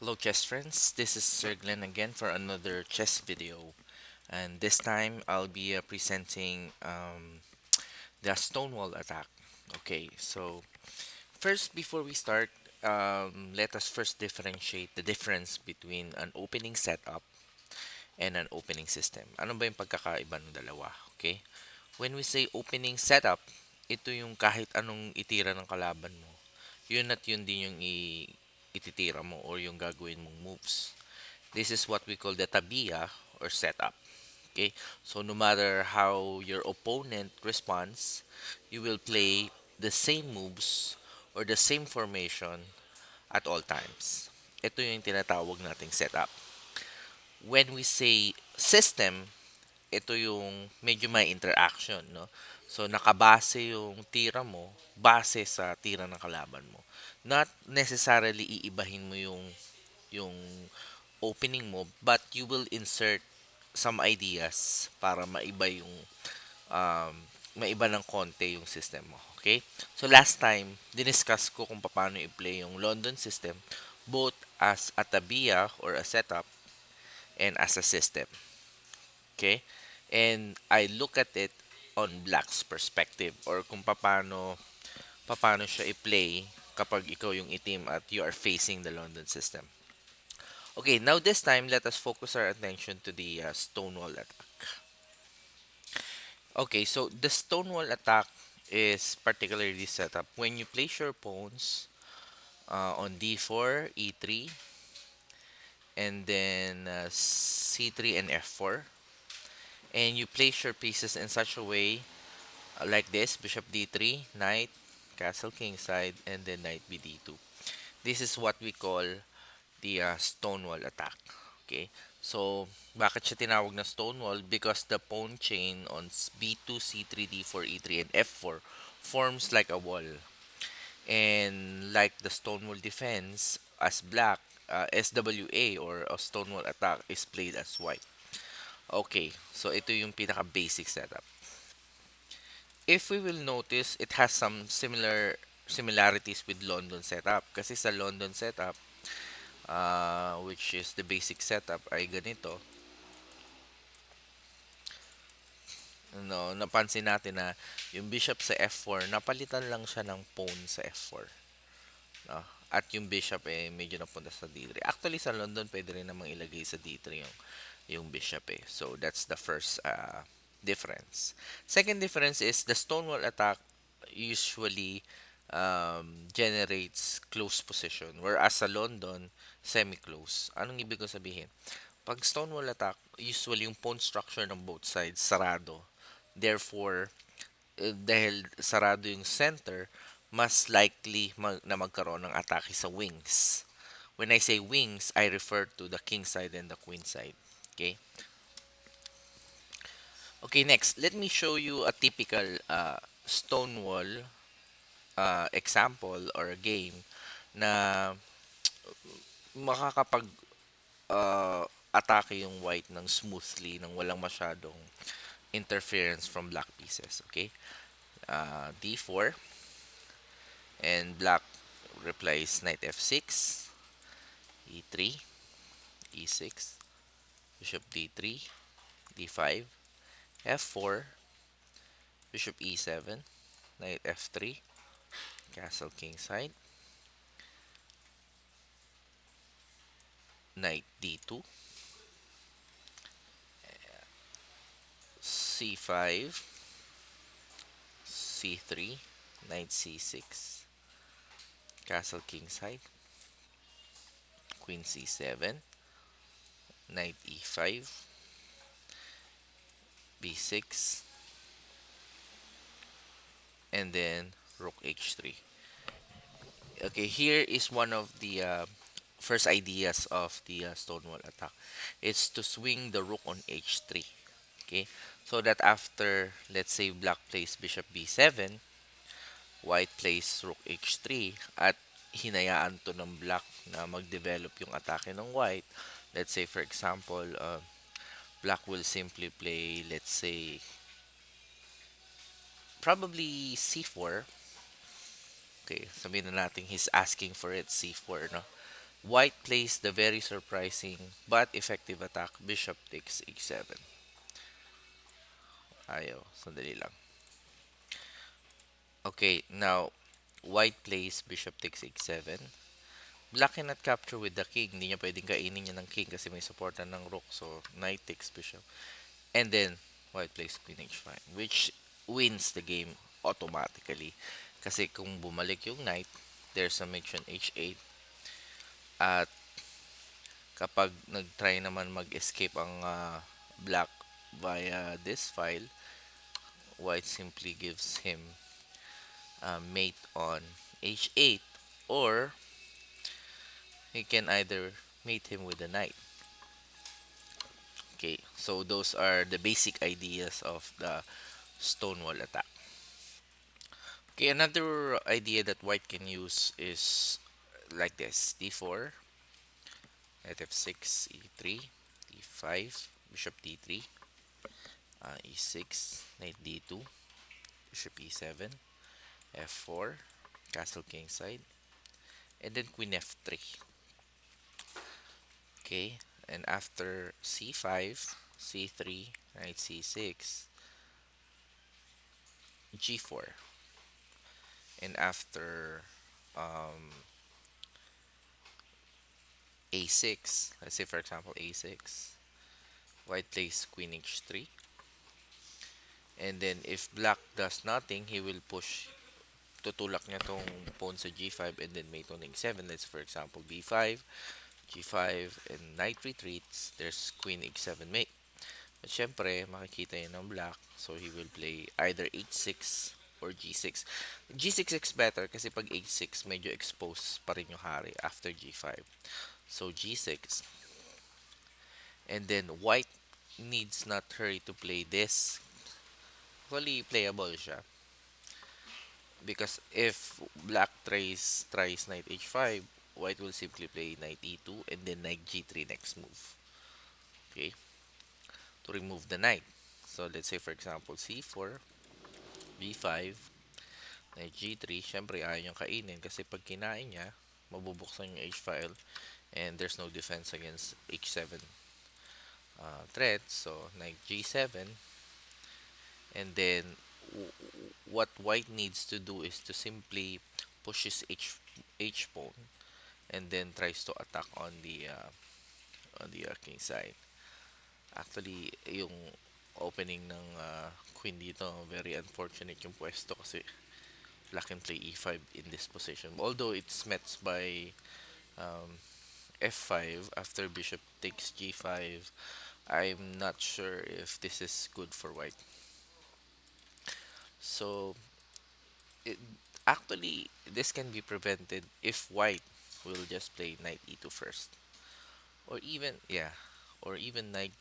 Hello chess friends, this is Sir Glenn again for another chess video, and this time I'll be presenting the Stonewall attack. Okay, so first before we start, let us first differentiate the difference between an opening setup and an opening system. Ano ba yung pagkakaiba ng dalawa? Okay, when we say opening setup, ito yung kahit anong itira ng kalaban mo, yun at yun din yung ititira mo or yung gagawin mong moves. This is what we call the tabiya or setup. Okay, so no matter how your opponent responds, you will play the same moves or the same formation at all times. Ito yung tinatawag nating setup. When we say system, ito yung medyo may interaction, no? So nakabase yung tira mo base sa tira ng kalaban mo. Not necessarily iibahin mo yung opening mo, but you will insert some ideas para um, maiba ng konti yung system mo. Okay? So last time, diniscuss ko kung paano i-play yung London system both as a tabiya or a setup and as a system. Okay? And I look at it on Black's perspective or kung paano siya i-play kapag ikaw yung itim at you are facing the London system. Okay, now this time, let us focus our attention to the Stonewall attack. Okay, so the Stonewall attack is particularly set up when you place your pawns on d4, e3, and then c3 and f4, and you place your pieces in such a way like this: bishop d3, knight, castle kingside, and then knight bd2. This is what we call the Stonewall attack. Okay? So, bakit siya tinawag na Stonewall? Because the pawn chain on b2, c3, d4, e3, and f4 forms like a wall. And like the Stonewall defense, as black, SWA or a Stonewall attack is played as white. Okay, so ito yung pinaka-basic setup. If we will notice, it has some similarities with London setup. Kasi sa London setup, which is the basic setup, ay ganito. No, napansin natin na yung bishop sa f4, napalitan lang siya ng pawn sa f4. No? At yung bishop medyo napunta sa d3. Actually sa London pwede rin namang ilagay sa d3 yung bishop So that's the first difference. Second difference is the Stonewall attack usually generates close position, whereas sa London semi-close. Anong ibig ko sabihin? Pag Stonewall attack, usually yung pawn structure ng both sides sarado. Therefore, dahil sarado yung center, mas likely na magkaroon ng atake sa wings. When I say wings, I refer to the king side and the queen side. Okay? Okay, next, let me show you a typical Stonewall example or a game na makakapag atake yung white ng smoothly nang walang masyadong interference from black pieces. Okay? D4 and black replies knight f6, e3, e6, bishop d3, d5, f4, bishop e7, knight f3, castle kingside, knight d2, c5, c3, knight c6, castle kingside, queen c7, knight e5, b6, and then rook h3. Okay, here is one of the first ideas of the Stonewall attack. It's to swing the rook on h3. Okay, so that after, let's say, black plays bishop b7, white plays rook h3, at hinayaan to ng black na mag-develop yung atake ng white. Let's say, for example, black will simply play, let's say, probably c4. Okay, sabihin na natin he's asking for it, c4, no? White plays the very surprising but effective attack bishop takes h7. Ayaw, sandali lang. Okay, now white plays bishop takes h7. Black cannot capture with the king. Hindi niya pwedeng kainin niya ng king kasi may supportan ng rook. So, knight takes bishop. And then, white plays queen h5, which wins the game automatically. Kasi kung bumalik yung knight, there's a mention h8. At kapag nag-try naman mag-escape ang black via this file, white simply gives him mate on h8, or he can either mate him with a knight. Okay, so those are the basic ideas of the Stonewall attack. Okay, another idea that white can use is like this: d4, knight f6, e3, d5, bishop d3, e6, knight d2, bishop e7, f4, castle kingside, and then queen f3. Okay, and after c5, c3, knight c6, g4, and after um, a6, let's say for example a6, white plays queen h3, and then if black does nothing, he will push, tutulak niya tong pawn sa g5 and then mate on h7. Let's for example b5, g5, and knight retreats, there's queen h7 mate. At syempre, makikita yun ng black, so he will play either h6 or g6. G6 is better kasi pag h6, medyo exposed pa rin yung hari after g5. So g6, and then white needs not hurry to play this. Fully playable siya. Because if black tries knight h5, white will simply play knight e2 and then knight g3 next move. Okay? To remove the knight. So let's say for example c4, b5, knight g3. Syempre ayaw niyang kainin kasi pag kinain niya, mabubuksan yung h file and there's no defense against h7 threat. So knight g7, and then what white needs to do is to simply push his h pawn and then tries to attack on the king side. Actually, yung opening ng queen dito, very unfortunate yung pwesto kasi black can play e5 in this position. Although it's met by um, f5 after bishop takes g5, I'm not sure if this is good for white. So, it, actually, this can be prevented if white will just play knight e2 first. Or even, yeah, or even knight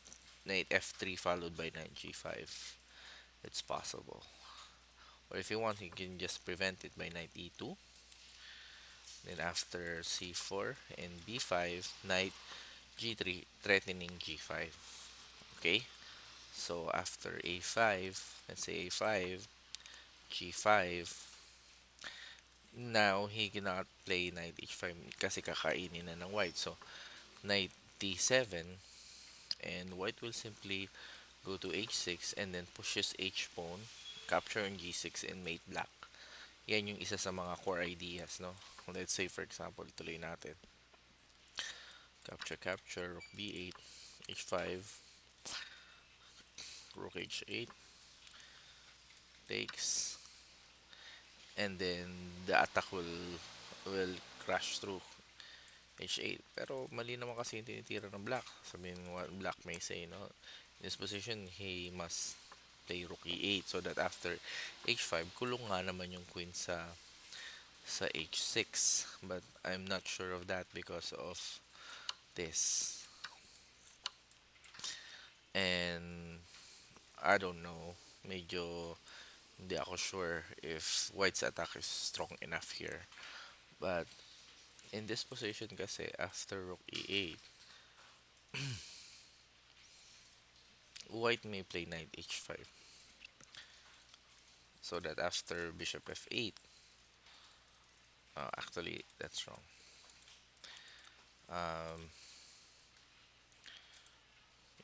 f3 followed by knight g5. It's possible. Or if you want, you can just prevent it by knight e2. Then after c4 and b5, knight g3 threatening g5. Okay? So after a5, let's say a5, g5, now he cannot play knight h5 kasi kakainin na ng white. So knight d7, and white will simply go to h6 and then pushes h pawn, capture on g6 and mate black. Yan yung isa sa mga core ideas, no? Let's say for example, tuloy natin. Capture, capture, rook b8, h5, rook h8, takes, and then the attack will crash through h8. Pero mali naman kasi yung tinitira ng black. Sabihin what black may say, no? In this position, he must play rook e8 so that after h5, kulong nga naman yung queen sa h6. But I'm not sure of that because of this. And I don't know. Medyo hindi ako sure if white's attack is strong enough here. But in this position kasi, after rook e8, white may play knight h5. So that after bishop f8, actually, that's wrong. Um,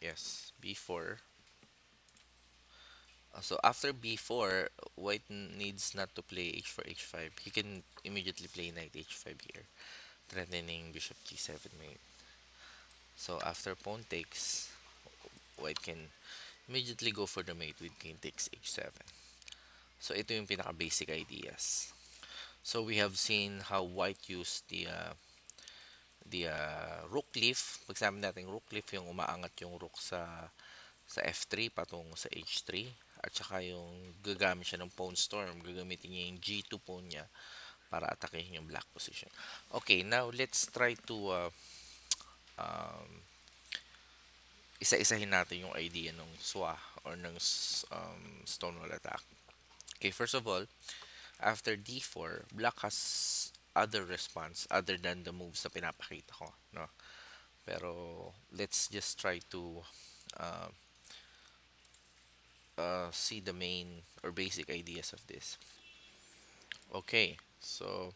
yes, b4. So after b4, white needs not to play h4, h5. He can immediately play knight h5 here, threatening bishop g7 mate. So after pawn takes, white can immediately go for the mate with king takes h7. So ito yung pinaka basic ideas. So we have seen how white used the rook leaf. Pag sabi natin rook leaf, yung umaangat yung rook sa f3 patungo sa h3, at saka yung gagamit siya ng pawn storm, gagamitin niya yung g2 pawn niya para atakehin yung black position. Okay, now let's try to um, isa-isahin natin yung idea ng SWA or ng Stonewall attack. Okay, first of all, after d4, black has other response other than the moves na pinapakita ko, no? Pero let's just try to uh, see the main or basic ideas of this. Okay, so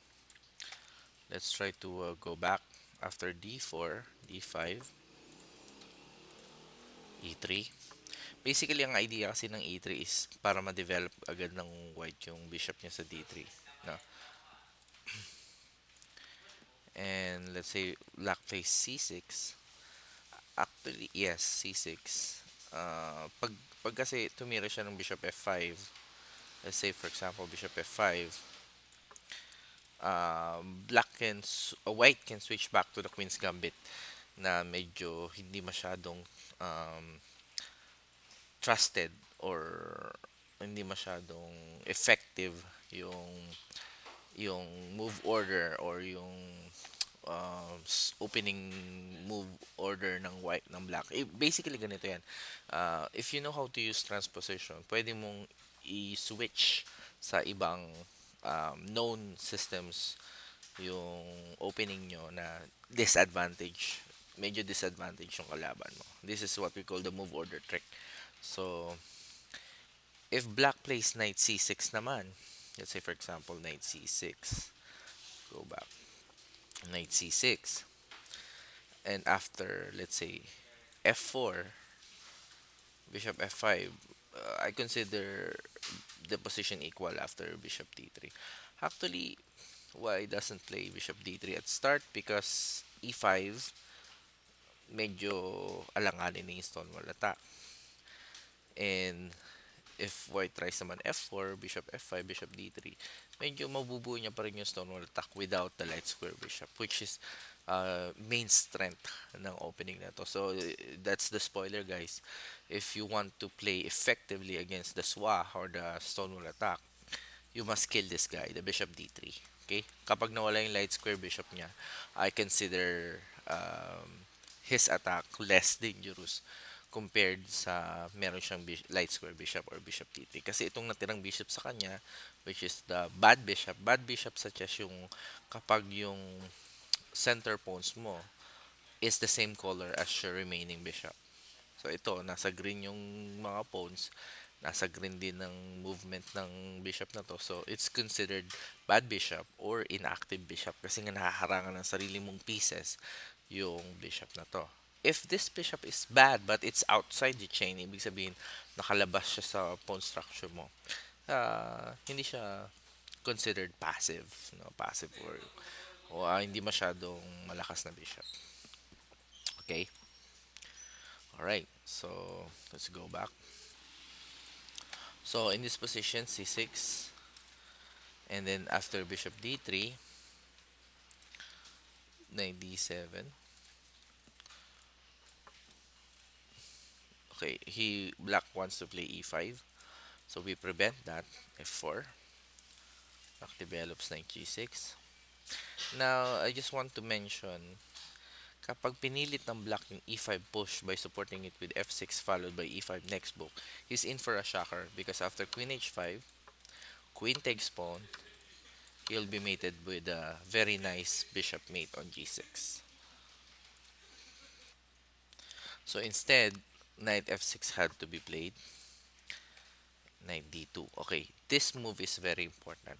let's try to go back after d4, d5, e3. Basically, ang idea kasi ng e3 is para ma-develop agad ng white yung bishop niya sa d3. No? And let's say black plays c6. Actually, yes, c6. Pag kasi tumira siya ng bishop f5, let's say for example bishop f5, white can switch back to the queen's gambit na medyo hindi masyadong um, trusted or hindi masyadong effective yung yung move order or yung opening move order ng white ng black. Basically ganito yan. If you know how to use transposition, pwede mong i-switch sa ibang known systems yung opening nyo na disadvantage. Medyo disadvantage yung kalaban mo. This is what we call the move order trick. So, if black plays knight c6 naman, let's say for example knight c6, go back, knight c6, and after let's say f4, bishop f5, I consider the position equal after bishop d3. Actually, why doesn't play bishop d3 at start? Because e5, medyo alanganin ni Stonewall attack. And if white tries naman f4, bishop f5, bishop d3, medyo mabubuo niya pa rin yung Stonewall attack without the light square bishop, which is main strength ng opening na to. So, that's the spoiler, guys. If you want to play effectively against the SWA or the Stonewall attack, you must kill this guy, the bishop d3. Okay? Kapag nawala yung light square bishop niya, I consider his attack less dangerous compared sa meron siyang light square bishop or bishop d3. Kasi itong natirang bishop sa kanya, which is the bad bishop sa chess yung kapag yung center pawns mo is the same color as your remaining bishop. So ito, nasa green yung mga pawns, nasa green din ng movement ng bishop na to. So it's considered bad bishop or inactive bishop kasi nga nahaharangan ng sarili mong pieces yung bishop na to. If this bishop is bad but it's outside the chain, ibig sabihin nakalabas siya sa pawn structure mo. Hindi siya considered passive, no, passive o hindi masyadong malakas na bishop. Okay? All right. So, let's go back. So, in this position, c6, and then after bishop d3, knight d7. Okay, black wants to play e5. So, we prevent that. f4. Black develops knight g6. Now, I just want to mention, kapag pinilit ng black yung e5 push by supporting it with f6 followed by e5 next book, he's in for a shocker because after queen h5, queen takes pawn, he'll be mated with a very nice bishop mate on g6. So instead, knight f6 had to be played. Knight d2. Okay, this move is very important.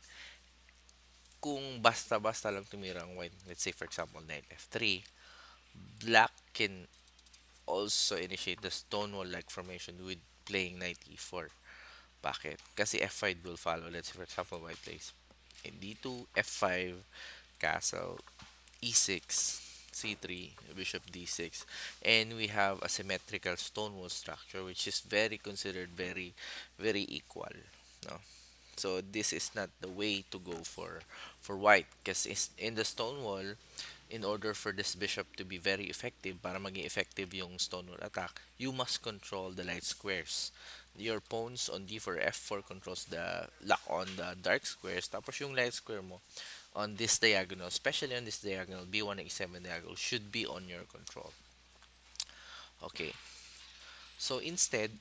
Kung basta-basta lang tumira ang white, let's say for example knight f3, Black can also initiate the stonewall-like formation with playing knight e4. Bakit? Kasi f5 will follow. Let's say for example, white plays in d2, f5, castle, e6, c3, bishop d6, and we have a symmetrical stonewall structure which is very considered very equal. No? So this is not the way to go for white because in the stonewall, in order for this bishop to be very effective, para maging effective yung stonewall attack, you must control the light squares. Your pawns on d4, f4 controls the lock on the dark squares. Tapos yung light square mo on this diagonal, especially on this diagonal, b1 e7 diagonal, should be on your control. Okay, so instead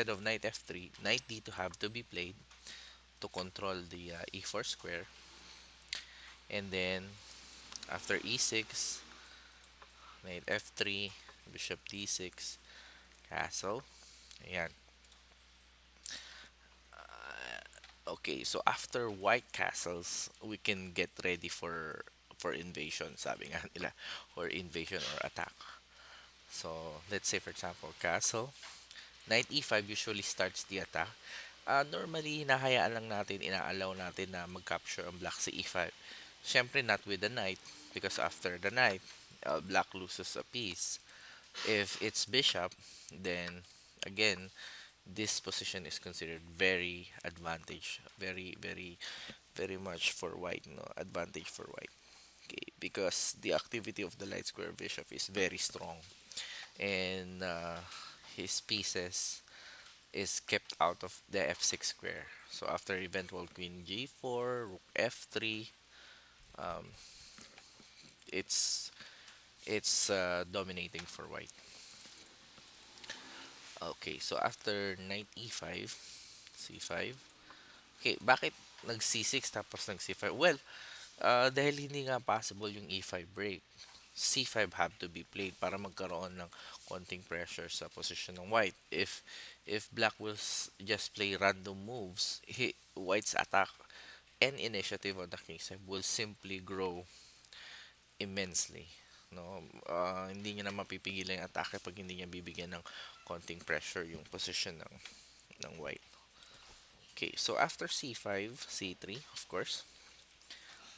of knight f3, knight d2 have to be played to control the e4 square, and then after e6, knight f3, bishop d6, castle. Ayan. Okay, so after white castles, we can get ready for invasion, sabi nga nila, or invasion or attack. So, let's say for example, castle, knight e5 usually starts the attack. Normally, hinahayaan lang natin, inaalaw natin na mag-capture ang black sa e5. Siyempre, not with the knight, because after the knight, black loses a piece. If it's bishop, then again, this position is considered very advantage, very much for white, no advantage for white. Okay, because the activity of the light square bishop is very strong, and his pieces is kept out of the f6 square. So after eventual queen g4, rook f3, um, it's it's dominating for white. Okay, so after knight e5, c5. Okay, bakit nag c6 tapos nag c5? Well, dahil hindi nga possible yung e5 break, c5 have to be played para magkaroon ng konting pressure sa position ng white. If black will just play random moves, white's attack and initiative on the king side will simply grow immensely. No, hindi niya na mapipigilan yung atake pag hindi niya bibigyan ng konting pressure yung position ng white. Okay, so after c5, c3, of course,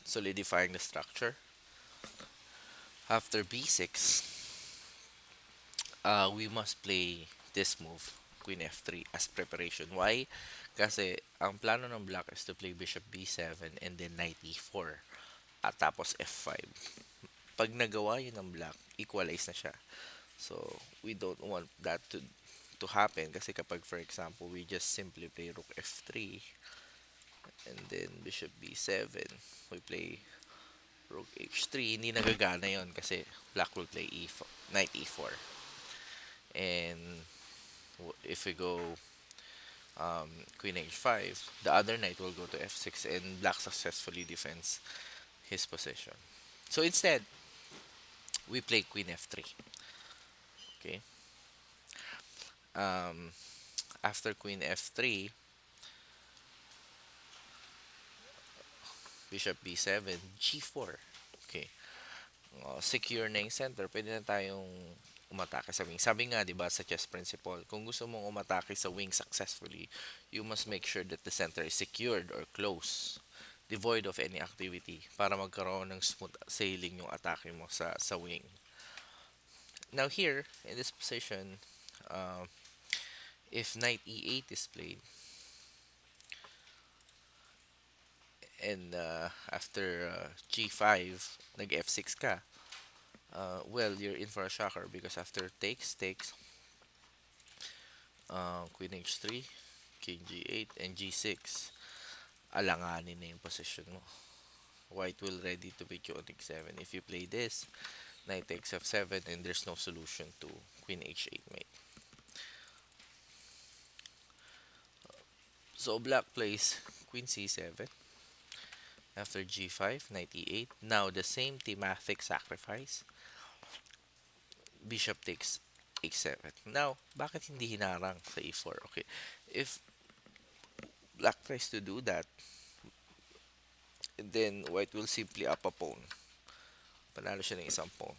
solidifying the structure. After b6, we must play this move, queen f3, as preparation. Why? Kasi ang plano ng black is to play bishop b7 and then knight e4 at tapos f5. Pag nagawa yun ng black, equalize na siya. So, we don't want that to happen kasi kapag for example, we just simply play rook f3 and then bishop b7, we play rook h3, hindi nagagana yon kasi black will play e4, knight e4. And if we go queen h5, the other knight will go to f6 and black successfully defends his position. So instead, we play queen f3. Okay. Um, After queen f3, bishop b7, g4. Okay. Secure na yung center. Pwede na tayong umatake sa wing. Sabi nga, di ba, sa chess principle, kung gusto mong umatake sa wing successfully, you must make sure that the center is secured or close, devoid of any activity, para magkaroon ng smooth sailing yung atake mo sa wing. Now here, in this position, if knight e8 is played, and after g5, nag f6 ka, well, you're in for a shocker because after takes, queen h3, king g8, and g6, alanganin na yung position mo. White will ready to beat you on x7. If you play this, knight takes f7, and there's no solution to queen h8 mate. So black plays queen c7. After g5, knight e8. Now the same thematic sacrifice. Bishop takes h7. Now, bakit hindi hinarang sa e4? Okay, if black tries to do that, then white will simply up a pawn. Panalo siya ng isang pawn.